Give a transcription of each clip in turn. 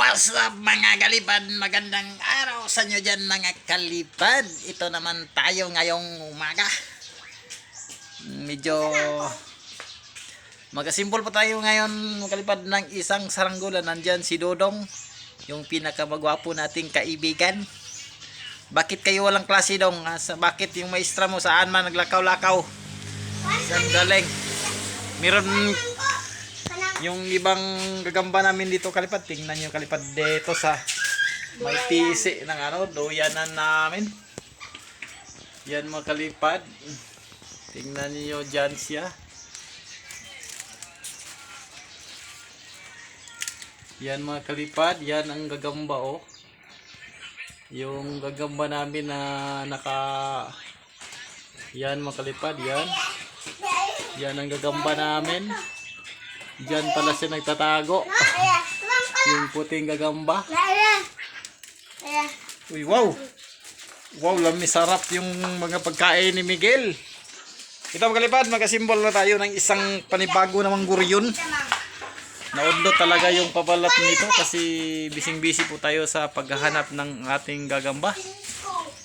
What's up mga kalipad? Magandang araw sa inyo dyan mga kalipad. Ito naman tayo ngayong umaga. Medyo magasimpol pa tayo ngayon mga kalipad ng isang saranggola. Nandyan si Dodong, yung pinakamagwapo nating kaibigan. Bakit kayo walang klase dong? Bakit yung maestra mo saan man naglakaw-lakaw? Saan galing? Meron yung ibang gagamba namin dito kalipad. Tingnan nyo kalipad dito sa may tisi ng doyanan namin. Yan mga kalipad. Tingnan nyo dyan siya. Yan mga kalipad. Yan ang gagamba oh. Yung gagamba namin na yan mga kalipad. Yan. Yan ang gagamba namin. Diyan pala siya nagtatago. Yung puting gagamba. Uy, wow. Wow, lami sarap yung mga pagkain ni Miguel. Ito mga kalipad, magasimbol na tayo ng isang panibago namang guryon. Naudlo talaga yung pabalat nito kasi bising-busy po tayo sa paghahanap ng ating gagamba.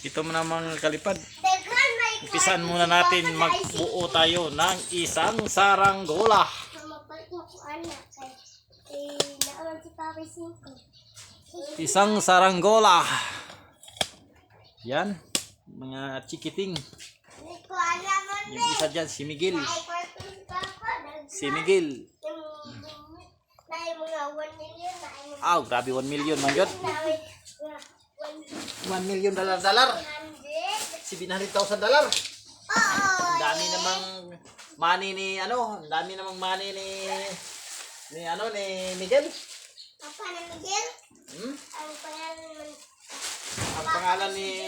Ito namang kalipad. Umpisaan muna natin magbuo tayo ng isang saranggola. Isang saranggola. Yan, mga chikiting. Yung isa dyan, si Miguel. Si Miguel. Oh, grabe 1 million man yun. 1 million dollar. $700,000. Ang dami namang money ni ang dami namang money ni Miguel. Papa ni Miguel? Ang pangalan ni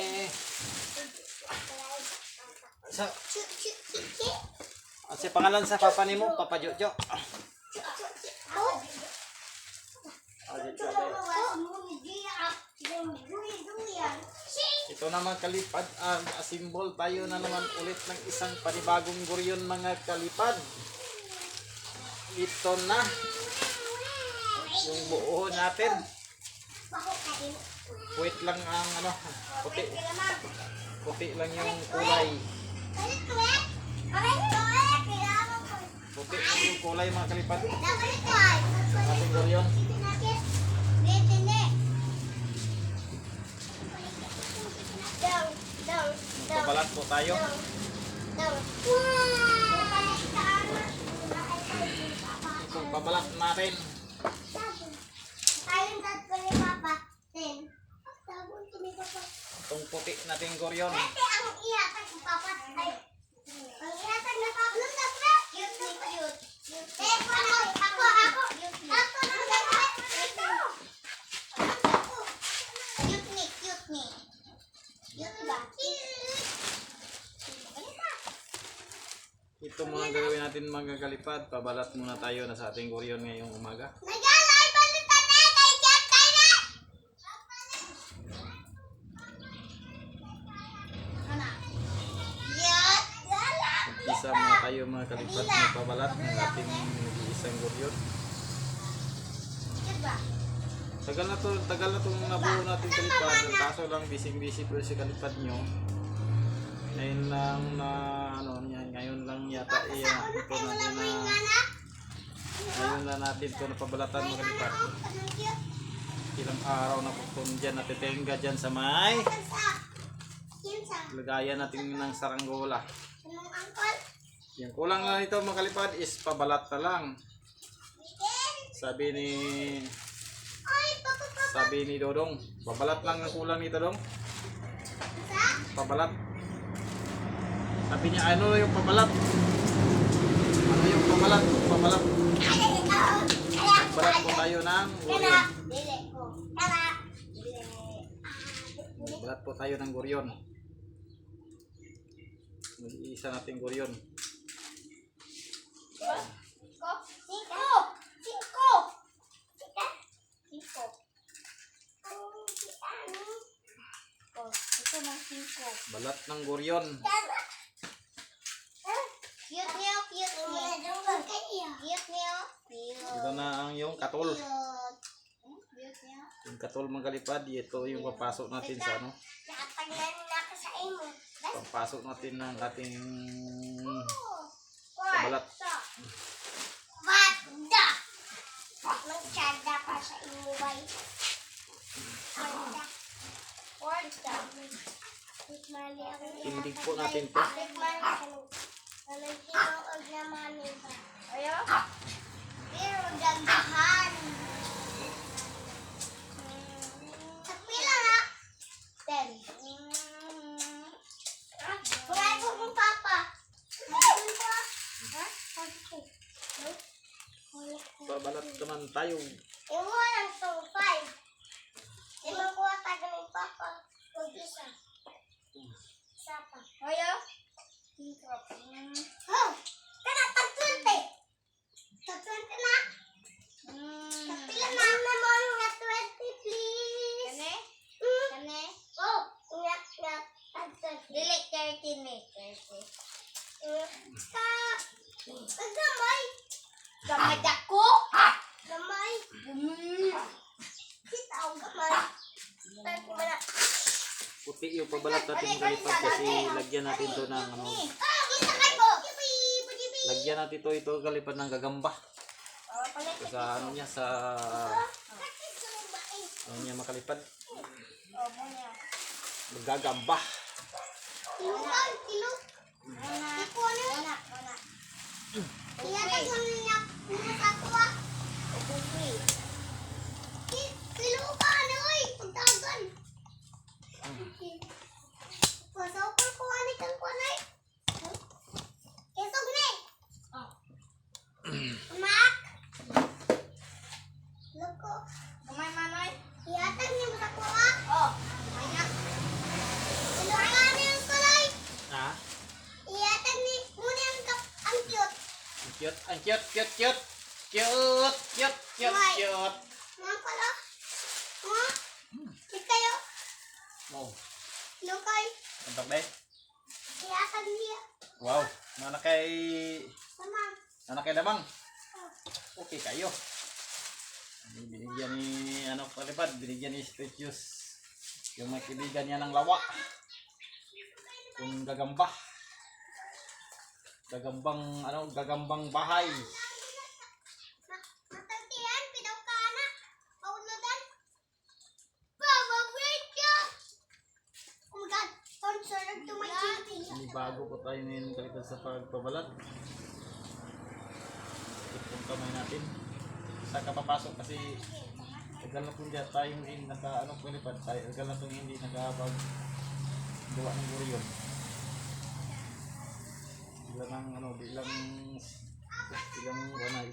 pangalan sa papa nimo, Papa Jojo. Ito naman kalipad, asimbol tayo na naman ulit ng isang panibagong guryon mga kalipad. Ito na yung buo natin. Wait lang ang puti. Puti lang yung kulay. Puti lang yung kulay mga kalipad. Ating guryon. Magpabalat po tayo. Itong pabalat natin. Itong puti nating guryon. Ito mga gagawin natin mga kalipad. Pabalat muna tayo na sa ating guryon ngayong umaga. Isa muna tayo mga kalipad na pabalat ng ating isang guryon. Tagal na itong nabuo natin kalipad. Kaso lang busy po si kalipad nyo. Ngayon lang ngayon lang yata ngayon na natin ito napabalatan mga kalipad. Ilang araw na po dyan natitenga dyan sa may lagayan natin ng saranggola. Yung kulang na nito mga kalipad is pabalat na lang. Sabi ni Dodong, pabalat lang ang kulang nito dong. Pabalat. Sabi niya, yung pabalat? Ano yung pabalat? Pabalat. Pabalat po tayo ng guryon. Pabalat po tayo ng guryon. Mag-iisa natin guryon. Balat ng guryon. Cute niyo. Cute niyo. Ito na ang yung katol. Cute niyo. Yung katol mga kalipad, ito yung papasok natin sa ano. Nakatagnan na ako sa imo. Papasok natin ng ating kabalat. What the? Magtsada pa sa imo, bay. What the? Mali ako. Tindig po natin to. Mali ako. Nagtinood naman ito. Ayo? Pero gagahan. Pila na? 10. Kuray ko kung papa. Magiging ko. Ha? Babalat naman tayo. Imo lang to 5. Imo ko tagal ng papa. Kung isa. Isa pa. Ayo? Oh! Kana tag 20. Tag 20 na? Pila na naman nga 20 please. Kane? Kane? Oh! Nga. Tag 20. Dili 30 ni. 30. Gamay. Gamay dako? Gamay. Kita ako gamay. Tayo ko na. Puti yung pabalat natin mga kalipad kasi lagyan natin to ng ano. Kita kay ko. Lagyan natin ito kalipad ng gagamba. Sa ano niya, sa ano niya mga kalipad. Magagamba. Tilukan, tiluk. Iko ano? Iyatag mo niya sa tuwa. Tilukan, oy. Pagdagan. Pasawpan ko ani kang kunay. Kesog ni. Mak. Loko. Kamay manoy. Iyatag niya mo sa tuwa. Oh. Kaya. Tilukan niya ang kulay. Ha? Iyatag ni muna ang cute. Ang cute, cute, cute. Cute, cute, cute, cute. Mga pala. Mga. Di kayo. Oh, Lukay. kontak ba? Iyatag niya. Wow, nanak kay Sama. damang. Okay kayo. Binigyan ni ano kalipad, binigyan ni Spetius yung may kaibigan niya ng lawa. Yung gagamba. Gagambang bahay. Matantiyan, pidaw ka na. Paunodan. Favorite ka. Oh my God. Concerned to my TV. Bago po tayo ngayon kalipad sa pagpabalat. Itong kamay natin. Sa kapapasok kasi tagal na po dyan tayo hindi kalipad tayo. Tagal na po hindi nakapag gawa ng guryon. Ilang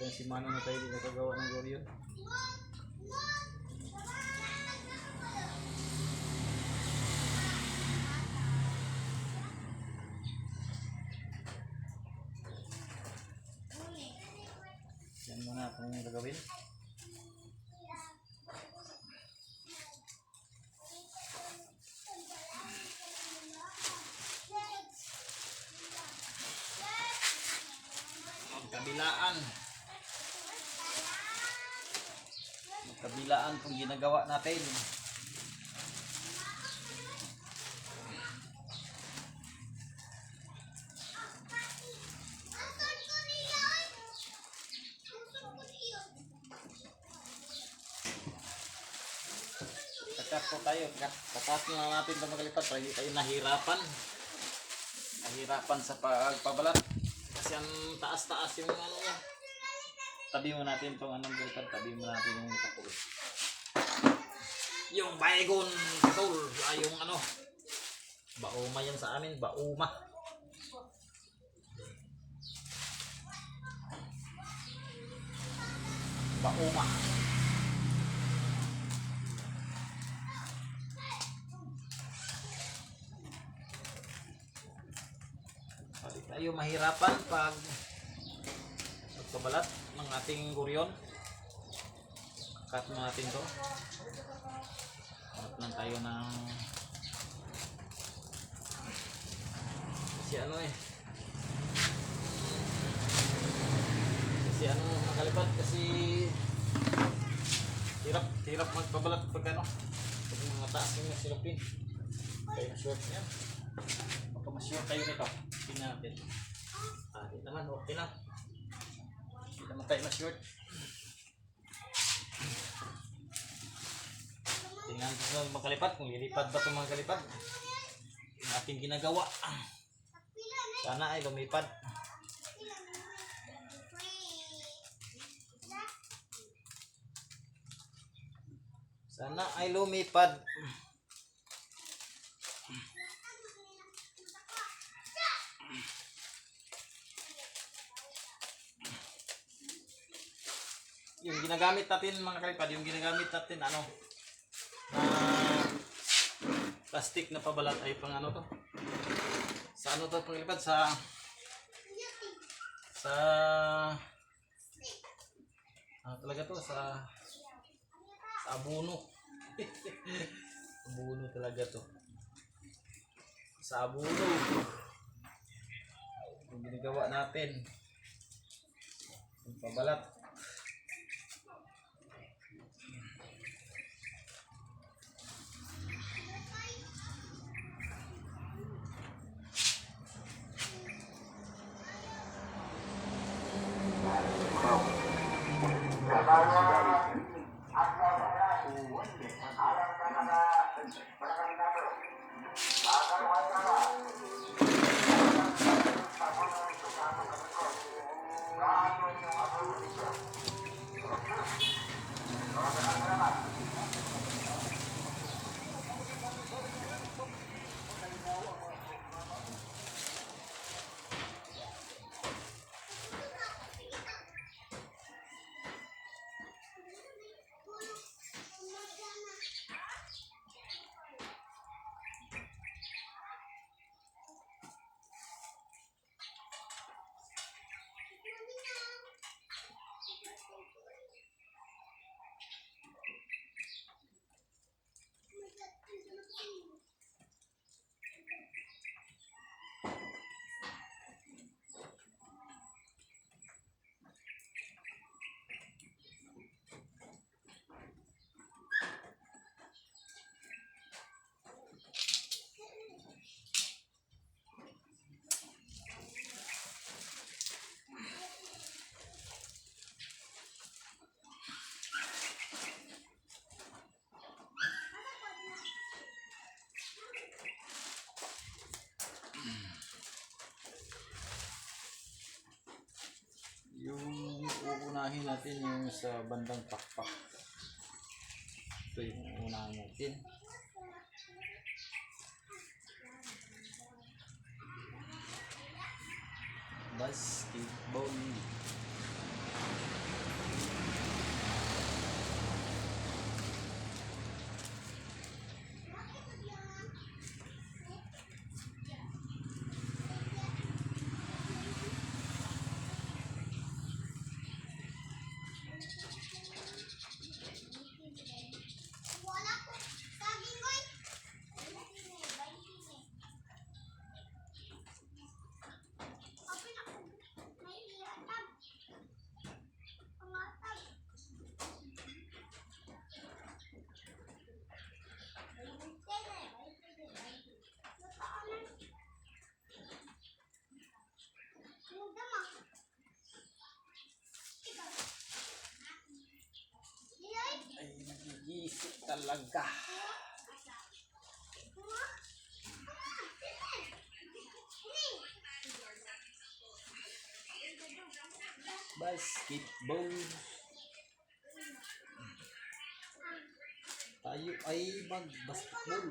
simana na tayo hindi nakagawa ng guryon. Yan muna kung gagawin. Magkabilaan kung ginagawa natin. Kakat po tayo. Kakat na natin ito makalipad para hindi tayo nahirapan. Nahirapan sa pagpabalat. Kasi ang taas-taas yung ano yan. Tabi mo natin itong anong gulpad. Tabi mo natin yung kapul. Yung baygon katul. Yung ano. Bauma yan sa amin. Bauma. Bauma. Hindi tayo mahirapan pag pagkabalat ng ating guryon. Cut mo natin to. Cut lang tayo ng kasi ano kasi ano makalipad kasi Hirap magpabalat pag ano. Pag mga taas yung silupin. Kaya short yan. Baka ma-short kayo nito. Tingnan natin. Di naman, okay lang. Hindi naman tayo ma-short. Tingnan natin sa mga kalipad. Kung lilipad ba itong mga kalipad. Yung ating ginagawa. Sana ay lumipad. Sana ay lumipad. Yung ginagamit natin mga kalipad, yung ginagamit natin ano, plastic na pabalat ay pang ano to? Sa ano to pang kalipad? Sa ano talaga to? Sa abono. Abono talaga to. Sa abono. Yung ginagawa natin. Yung pabalat. Yung uunahin natin yung sa bandang pakpak. Ito yung uunahin natin. Basketball. Ay, nag-iisip talaga. Basketball. Tayo ay mag-basketball.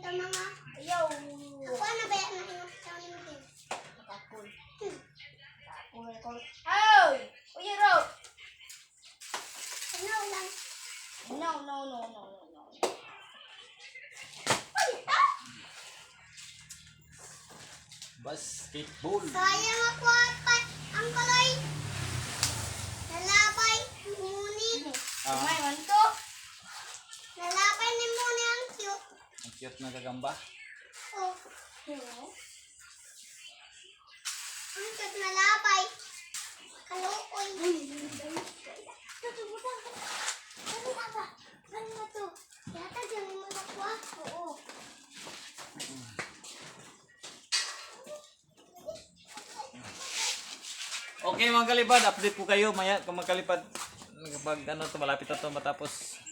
Ito mga... Ayaw. Ako na ba yan na inakitaw ni Mutin? Takul. Takul. Oh! Uy, Ro! No lang. No. Ay, ah! Basketball. Sayang ako apat ang kalay. Nalapay ni Muni. Ah, Manto. Nalapay ni Muni ang cute. ang cute na gagamba. Oh. Ang cute nalapay. Kaluoy. Tutubutan ka. Ano ka ba? Ano na to? Yata dyan mo nakuha. Oo. Okay mga kalipad, update po kayo maya kung magkalipad. Kapag ano to, malapit na to matapos.